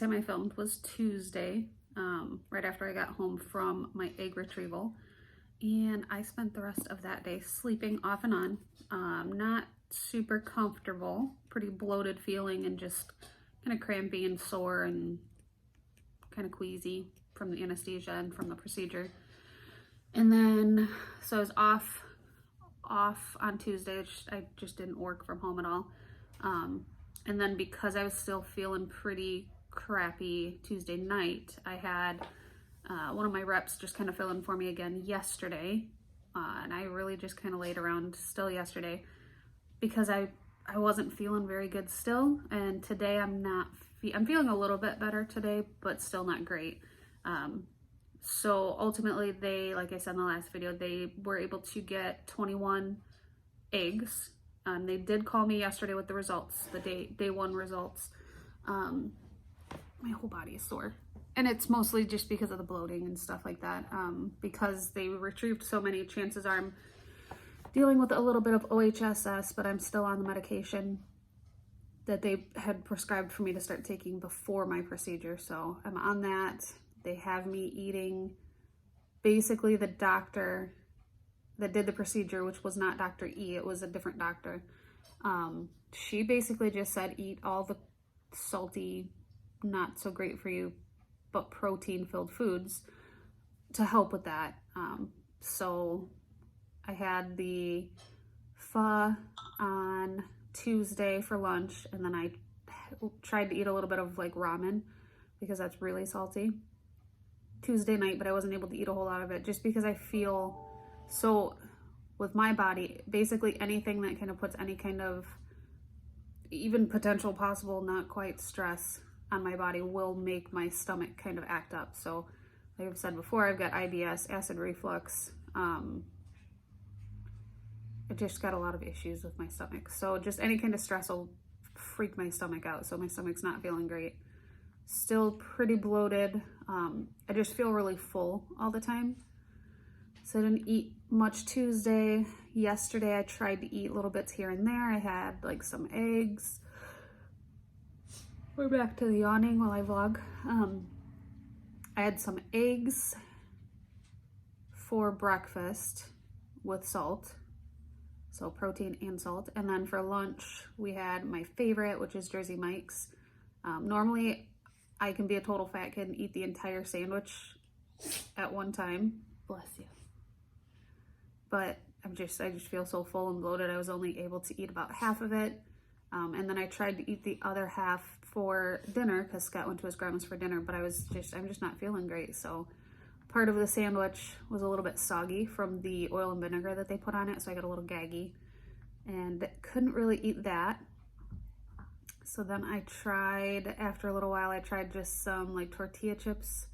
time I filmed was Tuesday, right after I got home from my egg retrieval. And I spent the rest of that day sleeping off and on. Not super comfortable, pretty bloated feeling, and just kind of crampy and sore and kind of queasy from the anesthesia and from the procedure. And then, so I was off on Tuesday. I just didn't work from home at all. And then because I was still feeling pretty crappy Tuesday night, I had one of my reps just kind of fill in for me again yesterday. And I really just kind of laid around still yesterday because I wasn't feeling very good still. And today I'm feeling a little bit better today, but still not great. So ultimately they, like I said in the last video, they were able to get 21 eggs. They did call me yesterday with the results, the day one results. My whole body is sore. And it's mostly just because of the bloating and stuff like that. Because they retrieved so many, chances are I'm dealing with a little bit of OHSS, but I'm still on the medication that they had prescribed for me to start taking before my procedure. So I'm on that. They have me eating, basically the doctor that did the procedure, which was not Dr. E, it was a different doctor. She basically just said, eat all the salty, not so great for you, but protein-filled foods to help with that. So I had the pho on Tuesday for lunch, and then I tried to eat a little bit of like ramen because that's really salty Tuesday night, but I wasn't able to eat a whole lot of it just because I feel so with my body, basically anything that kind of puts any kind of even potential possible not quite stress on my body will make my stomach kind of act up. So like I've said before, I've got IBS, acid reflux. I just got a lot of issues with my stomach. So just any kind of stress will freak my stomach out. So my stomach's not feeling great. Still pretty bloated. I just feel really full all the time. So I didn't eat much Tuesday. Yesterday I tried to eat little bits here and there. I had like some eggs. We're back to the yawning while I vlog. I had some eggs for breakfast with salt. So protein and salt. And then for lunch, we had my favorite, which is Jersey Mike's. Normally I can be a total fat kid and eat the entire sandwich at one time. Bless you. But I just feel so full and bloated. I was only able to eat about half of it. And then I tried to eat the other half for dinner because Scott went to his grandma's for dinner, but I'm just not feeling great. So part of the sandwich was a little bit soggy from the oil and vinegar that they put on it. So I got a little gaggy and couldn't really eat that. So then I tried, after a little while, I tried just some like tortilla chips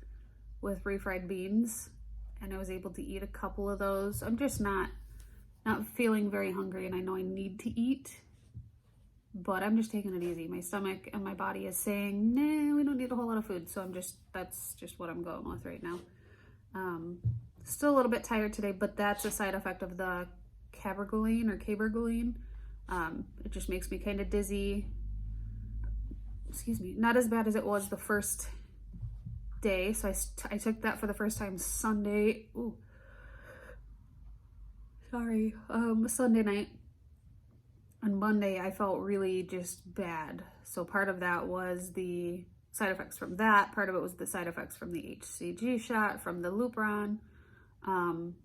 with refried beans, and I was able to eat a couple of those. I'm just not feeling very hungry, and I know I need to eat, but I'm just taking it easy. My stomach and my body is saying, nah, we don't need a whole lot of food. So that's just what I'm going with right now. Still a little bit tired today, but that's a side effect of the cabergoline or cabergoline. It just makes me kind of dizzy. Excuse me, not as bad as it was the first day. So I took that for the first time Sunday. Ooh, sorry. Sunday night. On Monday, I felt really just bad. So part of that was the side effects from that. Part of it was the side effects from the HCG shot, from the Lupron, and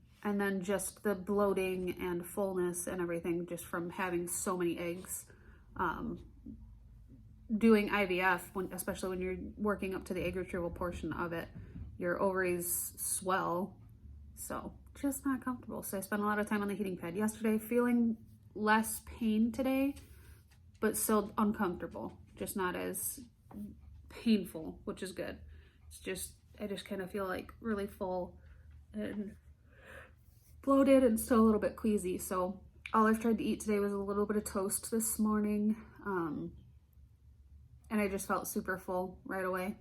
then just the bloating and fullness and everything just from having so many eggs. Doing IVF, especially when you're working up to the egg retrieval portion of it, your ovaries swell. So just not comfortable. So I spent a lot of time on the heating pad yesterday, feeling less pain today, but still uncomfortable, just not as painful, which is good. I just kind of feel like really full and bloated and still a little bit queasy. So all I've tried to eat today was a little bit of toast this morning, and I just felt super full right away.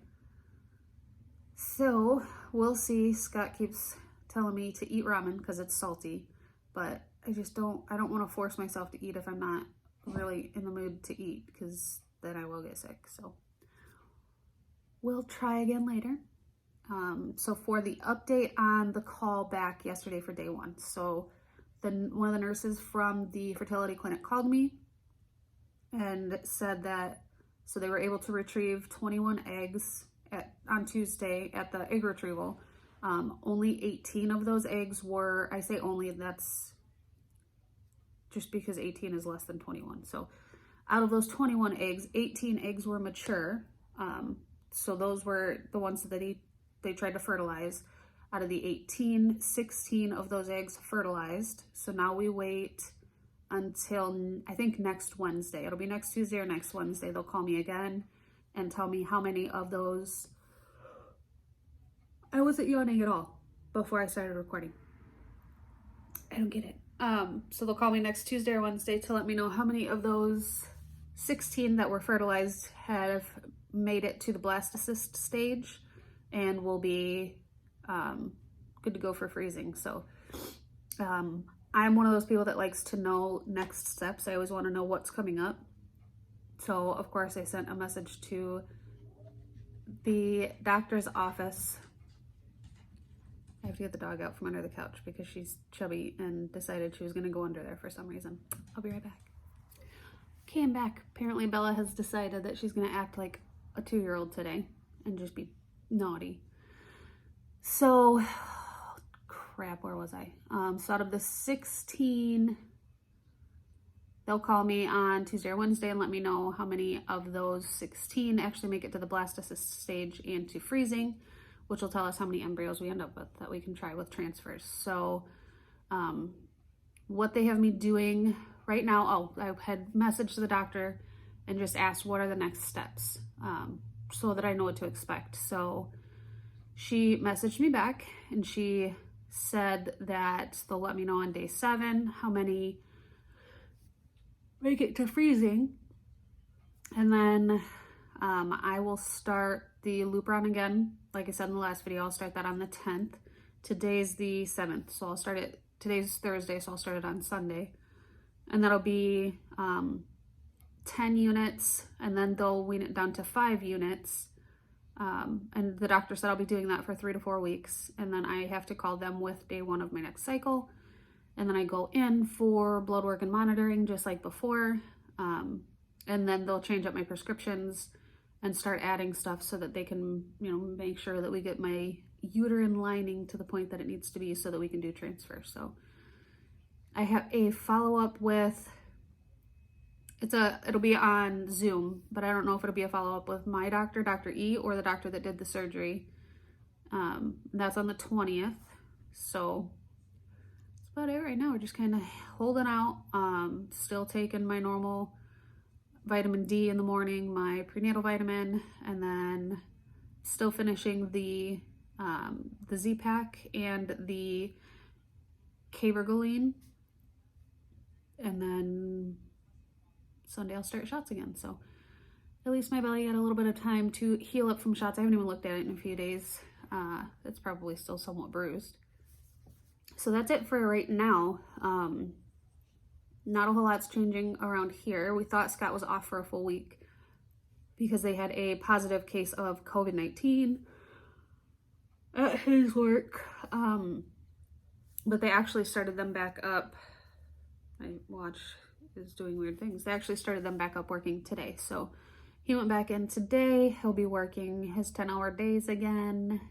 So we'll see. Scott keeps telling me to eat ramen because it's salty, but I don't want to force myself to eat if I'm not really in the mood to eat, because then I will get sick. So we'll try again later. So for the update on the call back yesterday for day 1, so one of the nurses from the fertility clinic called me and said that, so they were able to retrieve 21 eggs on Tuesday at the egg retrieval. Only 18 of those eggs were, I say only, that's just because 18 is less than 21. So out of those 21 eggs, 18 eggs were mature. So those were the ones that they tried to fertilize. Out of the 18, 16 of those eggs fertilized. So now we wait until, I think, next Wednesday. It'll be next Tuesday or next Wednesday. They'll call me again and tell me how many of those. I wasn't yawning at all before I started recording. I don't get it. So they'll call me next Tuesday or Wednesday to let me know how many of those 16 that were fertilized have made it to the blastocyst stage and will be good to go for freezing. So I'm one of those people that likes to know next steps. I always want to know what's coming up. So of course I sent a message to the doctor's office. I have to get the dog out from under the couch because she's chubby and decided she was going to go under there for some reason. I'll be right back. Okay, I'm back. Apparently Bella has decided that she's going to act like a 2-year-old today and just be naughty. So, crap, where was I? So out of the 16, they'll call me on Tuesday or Wednesday and let me know how many of those 16 actually make it to the blastocyst stage and to freezing, which will tell us how many embryos we end up with that we can try with transfers. So what they have me doing right now, I had messaged the doctor and just asked what are the next steps so that I know what to expect. So she messaged me back and she said that they'll let me know on day 7 how many make it to freezing. And then I will start the loop run again. Like I said in the last video, I'll start that on the 10th. Today's the 7th, so I'll start it. Today's Thursday, so I'll start it on Sunday. And that'll be 10 units, and then they'll wean it down to 5 units. And the doctor said I'll be doing that for 3 to 4 weeks. And then I have to call them with day 1 of my next cycle. And then I go in for blood work and monitoring just like before. And then they'll change up my prescriptions and start adding stuff so that they can, make sure that we get my uterine lining to the point that it needs to be so that we can do transfer. So I have a follow-up with, it'll be on Zoom, but I don't know if it'll be a follow-up with my doctor, Dr. E, or the doctor that did the surgery. That's on the 20th. So that's about it right now. We're just kind of holding out, still taking my normal vitamin D in the morning, my prenatal vitamin, and then still finishing the Z-Pak and the Cabergoline. And then Sunday I'll start shots again. So at least my belly got a little bit of time to heal up from shots. I haven't even looked at it in a few days. It's probably still somewhat bruised. So that's it for right now. Not a whole lot's changing around here. We thought Scott was off for a full week because they had a positive case of COVID-19 at his work. But they actually started them back up. My watch is doing weird things. They actually started them back up working today. So he went back in today. He'll be working his 10-hour days again.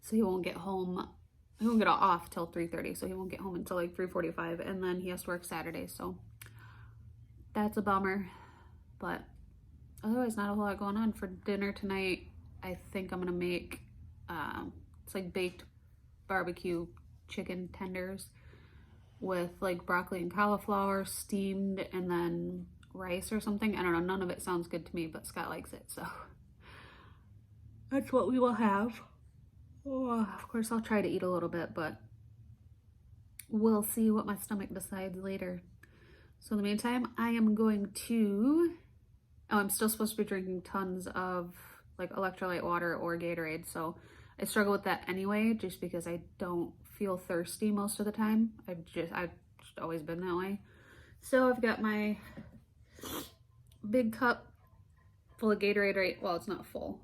So he won't get home. He won't get off till 3:30, so he won't get home until like 3:45, and then he has to work Saturday, so that's a bummer. But otherwise, not a whole lot going on. For dinner tonight, I think I'm gonna make it's like baked barbecue chicken tenders with like broccoli and cauliflower steamed, and then rice or something. I don't know, none of it sounds good to me, but Scott likes it, so that's what we will have. Oh, of course, I'll try to eat a little bit, but we'll see what my stomach decides later. So in the meantime, I am going to, I'm still supposed to be drinking tons of like electrolyte water or Gatorade. So I struggle with that anyway, just because I don't feel thirsty most of the time. I've just always been that way. So I've got my big cup full of Gatorade, right? Well, it's not full.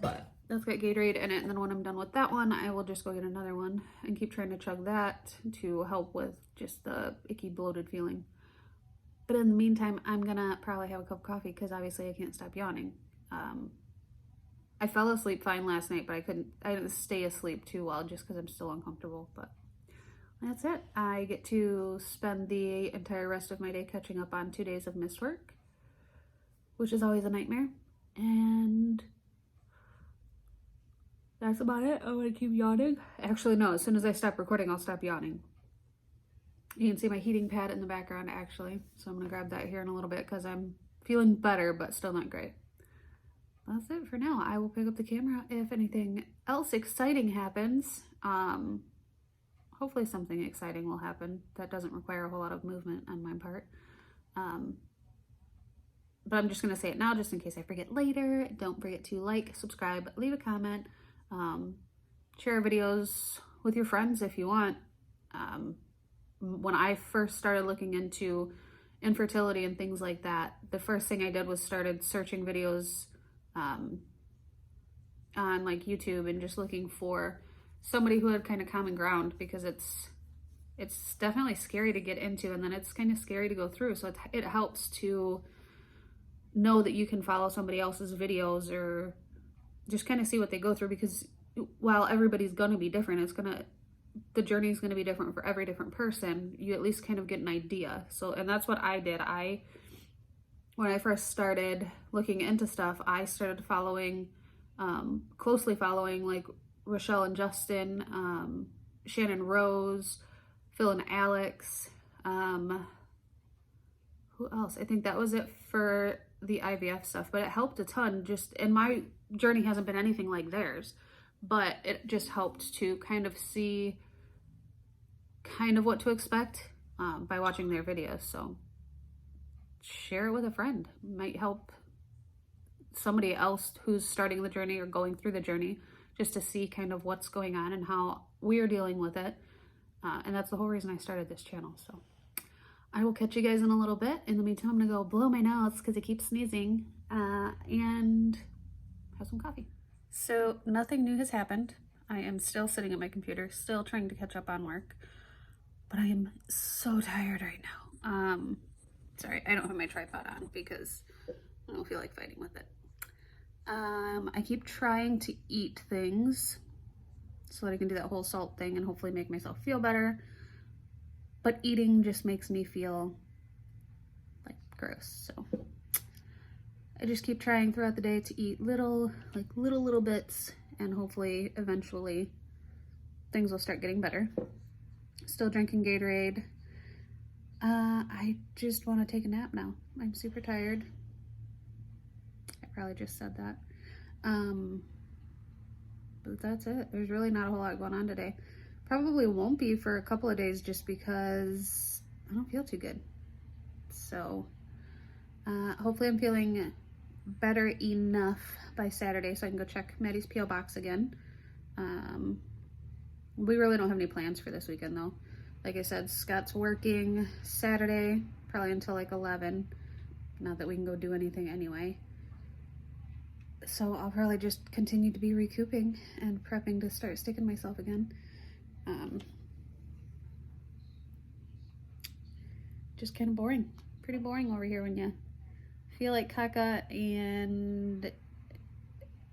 but that's got Gatorade in it. And then when I'm done with that one, I will just go get another one and keep trying to chug that to help with just the icky bloated feeling. But in the meantime, I'm gonna probably have a cup of coffee because obviously I can't stop yawning. I fell asleep fine last night, but I didn't stay asleep too well just because I'm still uncomfortable. But that's it. I get to spend the entire rest of my day catching up on 2 days of missed work, which is always a nightmare. And that's about it. I'm gonna keep yawning. Actually, no, as soon as I stop recording, I'll stop yawning. You can see my heating pad in the background, actually. So I'm gonna grab that here in a little bit because I'm feeling better, but still not great. That's it for now. I will pick up the camera if anything else exciting happens. Hopefully something exciting will happen that doesn't require a whole lot of movement on my part. But I'm just gonna say it now just in case I forget later. Don't forget to like, subscribe, leave a comment, share videos with your friends if you want. When I first started looking into infertility and things like that, the first thing I did was started searching videos on like YouTube and just looking for somebody who had kind of common ground, because it's definitely scary to get into, and then it's kind of scary to go through. So it helps to know that you can follow somebody else's videos or just kind of see what they go through, because while everybody's going to be different, the journey is going to be different for every different person. You at least kind of get an idea. So, and that's what I did. When I first started looking into stuff, I started closely following like Rochelle and Justin, Shannon Rose, Phil and Alex. Who else? I think that was it for the IVF stuff, but it helped a ton. And my journey hasn't been anything like theirs, but it just helped to kind of see kind of what to expect by watching their videos. So share it with a friend. It might help somebody else who's starting the journey or going through the journey, just to see kind of what's going on and how we're dealing with it. And that's the whole reason I started this channel. So I will catch you guys in a little bit. In the meantime, I'm gonna go blow my nose because I keep sneezing and have some coffee. So nothing new has happened. I am still sitting at my computer, still trying to catch up on work, but I am so tired right now. Sorry, I don't have my tripod on because I don't feel like fighting with it. I keep trying to eat things so that I can do that whole salt thing and hopefully make myself feel better. But eating just makes me feel like gross. So I just keep trying throughout the day to eat little bits, and hopefully eventually things will start getting better. Still drinking Gatorade. I just want to take a nap now. I'm super tired. I probably just said that. But that's it. There's really not a whole lot going on today. Probably won't be for a couple of days just because I don't feel too good. So hopefully I'm feeling better enough by Saturday so I can go check Maddie's P.O. box again. We really don't have any plans for this weekend though. Like I said, Scott's working Saturday, probably until like 11. Not that we can go do anything anyway. So I'll probably just continue to be recouping and prepping to start sticking myself again. Just kind of boring. Pretty boring over here when you feel like caca and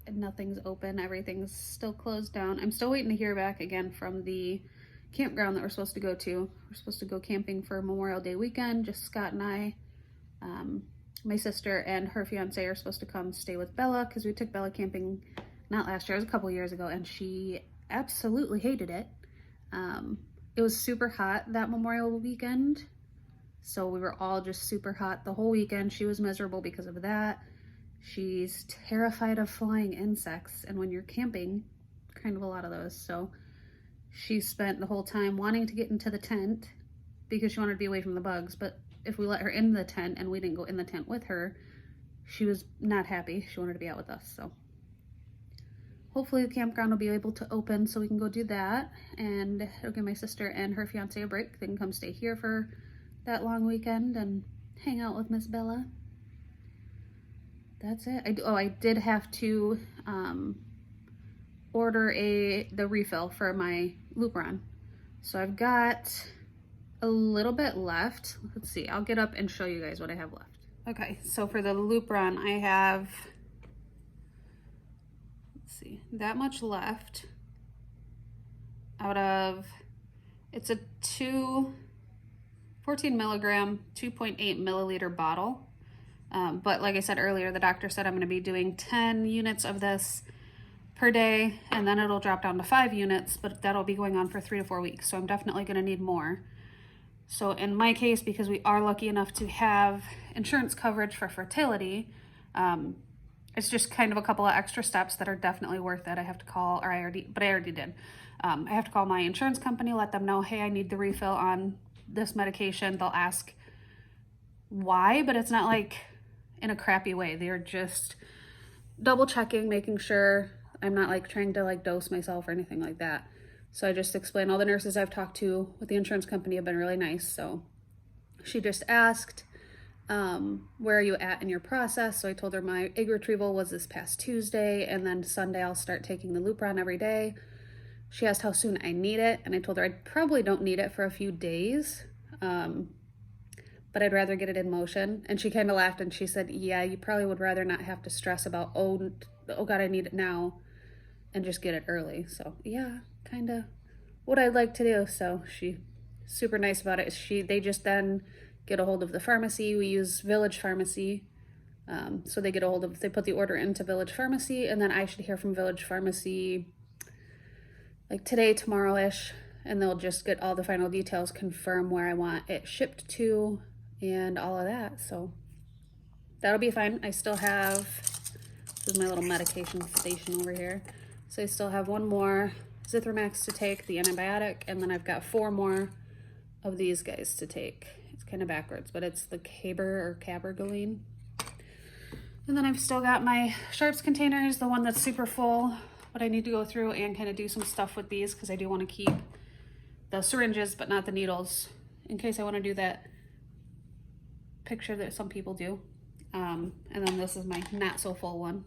nothing's open. Everything's still closed down. I'm still waiting to hear back again from the campground that we're supposed to go to. We're supposed to go camping for Memorial Day weekend, just Scott and I. My sister and her fiance are supposed to come stay with Bella because we took Bella camping not last year, it was a couple years ago, and she absolutely hated it. It was super hot that Memorial weekend, so we were all just super hot the whole weekend. She was miserable because of that. She's terrified of flying insects, and when you're camping, kind of a lot of those. So she spent the whole time wanting to get into the tent because she wanted to be away from the bugs, but if we let her in the tent and we didn't go in the tent with her, she was not happy. She wanted to be out with us. So hopefully the campground will be able to open so we can go do that, and it'll give my sister and her fiance a break. They can come stay here for that long weekend and hang out with Miss Bella. that's it. I did have to order the refill for my Lupron. So I've got a little bit left. Let's see, I'll get up and show you guys what I have left. Okay, so for the Lupron, I have, let's see, that much left out of, it's a 14 milligram, 2.8 milliliter bottle. But like I said earlier, the doctor said I'm going to be doing 10 units of this per day, and then it'll drop down to 5 units, but that'll be going on for 3 to 4 weeks. So I'm definitely going to need more. So in my case, because we are lucky enough to have insurance coverage for fertility, it's just kind of a couple of extra steps that are definitely worth it. I have to call, I already did. I have to call my insurance company, let them know, hey, I need the refill on this medication. They'll ask why, but it's not like in a crappy way. They're just double checking, making sure I'm not like trying to like dose myself or anything like that. So I just explained, all the nurses I've talked to with the insurance company have been really nice. So she just asked, where are you at in your process? So I told her my egg retrieval was this past Tuesday, and then Sunday I'll start taking the Lupron every day. She asked how soon I need it, and I told her I probably don't need it for a few days, but I'd rather get it in motion. And she kind of laughed and she said, yeah, you probably would rather not have to stress about, oh God, I need it now, and just get it early. So yeah, kind of what I'd like to do. So she super nice about it. They just then get a hold of the pharmacy. We use Village Pharmacy. So they put the order into Village Pharmacy, and then I should hear from Village Pharmacy like today, tomorrow-ish, and they'll just get all the final details, confirm where I want it shipped to, and all of that. So that'll be fine. I still have, this is my little medication station over here. So I still have one more Zithromax to take, the antibiotic, and then I've got 4 more of these guys to take. It's kind of backwards, but it's the Cabergoline. And then I've still got my Sharps containers, the one that's super full, but I need to go through and kind of do some stuff with these because I do want to keep the syringes, but not the needles, in case I want to do that picture that some people do. And then this is my not so full one.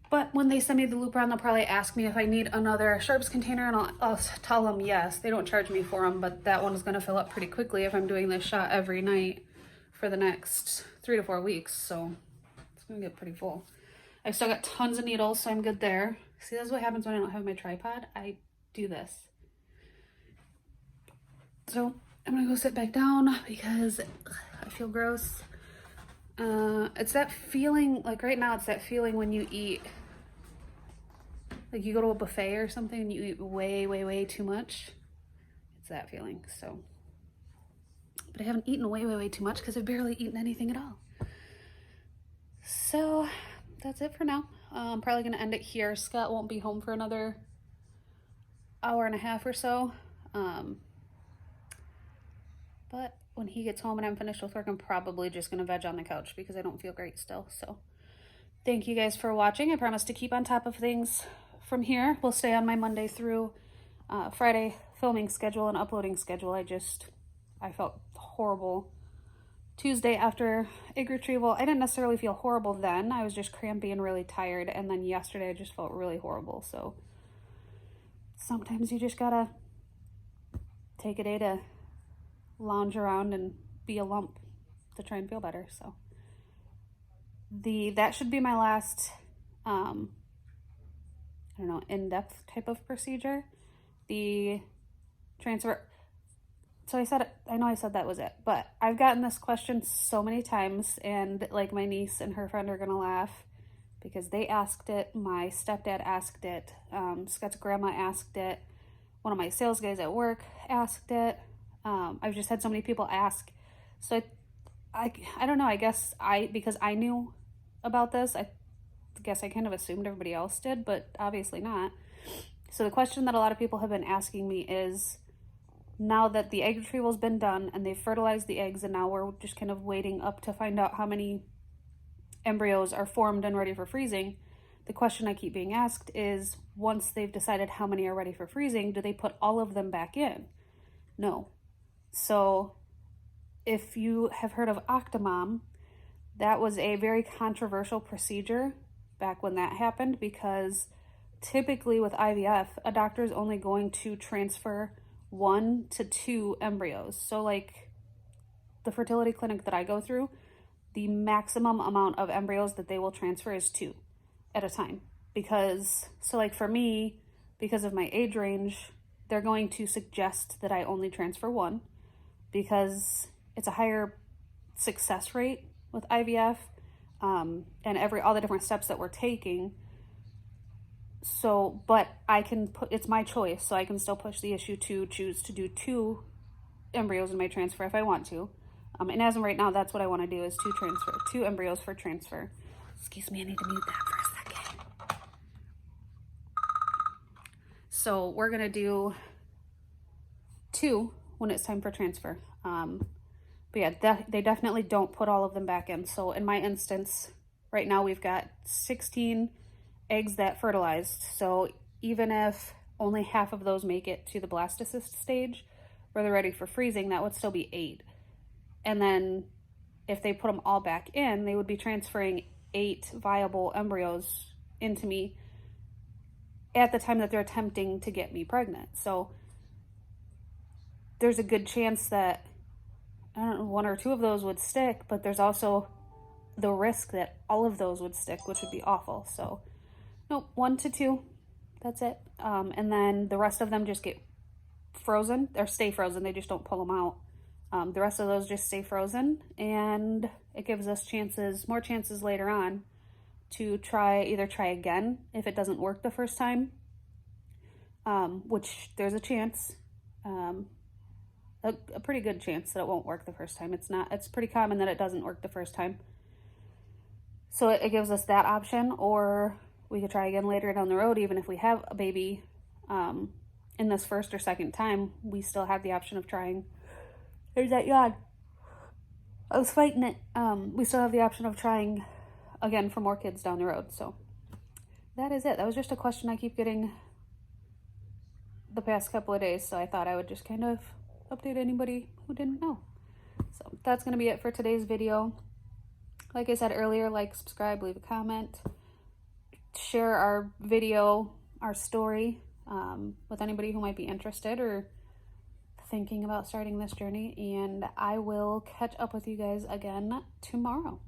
But when they send me the Lupron, they'll probably ask me if I need another Sharps container, and I'll tell them yes. They don't charge me for them, but that one is going to fill up pretty quickly if I'm doing this shot every night for the next 3 to 4 weeks. So it's going to get pretty full. I've still got tons of needles, so I'm good there. See, that's what happens when I don't have my tripod. I do this. So I'm going to go sit back down because I feel gross. It's that feeling, like right now, it's that feeling when you eat, like you go to a buffet or something and you eat way, way, way too much. It's that feeling, so. But I haven't eaten way, way, way too much because I've barely eaten anything at all. So that's it for now. I'm probably going to end it here. Scott won't be home for another hour and a half or so. But when he gets home and I'm finished with work, I'm probably just going to veg on the couch because I don't feel great still. So thank you guys for watching. I promise to keep on top of things from here. We'll stay on my Monday through Friday filming schedule and uploading schedule. I felt horrible Tuesday after egg retrieval. I didn't necessarily feel horrible then. I was just crampy and really tired. And then yesterday I just felt really horrible. So sometimes you just gotta take a day to lounge around and be a lump to try and feel better. So that should be my last I don't know, in-depth type of procedure. The transfer. So I know I said that was it, but I've gotten this question so many times, and like my niece and her friend are gonna laugh because they asked it. My stepdad asked it. Scott's grandma asked it. One of my sales guys at work asked it. I've just had so many people ask. So I don't know, I guess because I knew about this, I guess I kind of assumed everybody else did, but obviously not. So the question that a lot of people have been asking me is, now that the egg retrieval's been done and they've fertilized the eggs and now we're just kind of waiting up to find out how many embryos are formed and ready for freezing, the question I keep being asked is, once they've decided how many are ready for freezing, do they put all of them back in? No. So if you have heard of Octomom, that was a very controversial procedure back when that happened, because typically with IVF, a doctor is only going to transfer 1 to 2 embryos. So like the fertility clinic that I go through, the maximum amount of embryos that they will transfer is 2 at a time. Because, so like for me, because of my age range, they're going to suggest that I only transfer 1, because it's a higher success rate with IVF, and all the different steps that we're taking. So, but I can put, it's my choice, so I can still push the issue to choose to do 2 embryos in my transfer if I want to. And as of right now, that's what I want to do, is 2 embryos for transfer. Excuse me, I need to mute that for a second. So we're gonna do 2 when it's time for transfer. But yeah, they definitely don't put all of them back in. So in my instance, right now we've got 16 eggs that fertilized. So even if only half of those make it to the blastocyst stage, where they're ready for freezing, that would still be 8. And then if they put them all back in, they would be transferring 8 viable embryos into me at the time that they're attempting to get me pregnant. So there's a good chance that, I don't know, 1 or 2 of those would stick, but there's also the risk that all of those would stick, which would be awful. So nope, 1 to 2, that's it. And then the rest of them just get frozen, or stay frozen. They just don't pull them out. The rest of those just stay frozen, and it gives us more chances later on to either try again if it doesn't work the first time, which there's a chance, a pretty good chance that it won't work the first time. It's pretty common that it doesn't work the first time. So it gives us that option, or we could try again later down the road. Even if we have a baby in this first or second time, we still have the option of trying. There's that yawn. I was fighting it. We still have the option of trying again for more kids down the road. So that is it. That was just a question I keep getting the past couple of days, so I thought I would just kind of update anybody who didn't know. So that's going to be it for today's video. Like I said earlier, like, subscribe, leave a comment, share our video, our story, with anybody who might be interested or thinking about starting this journey, and I will catch up with you guys again tomorrow.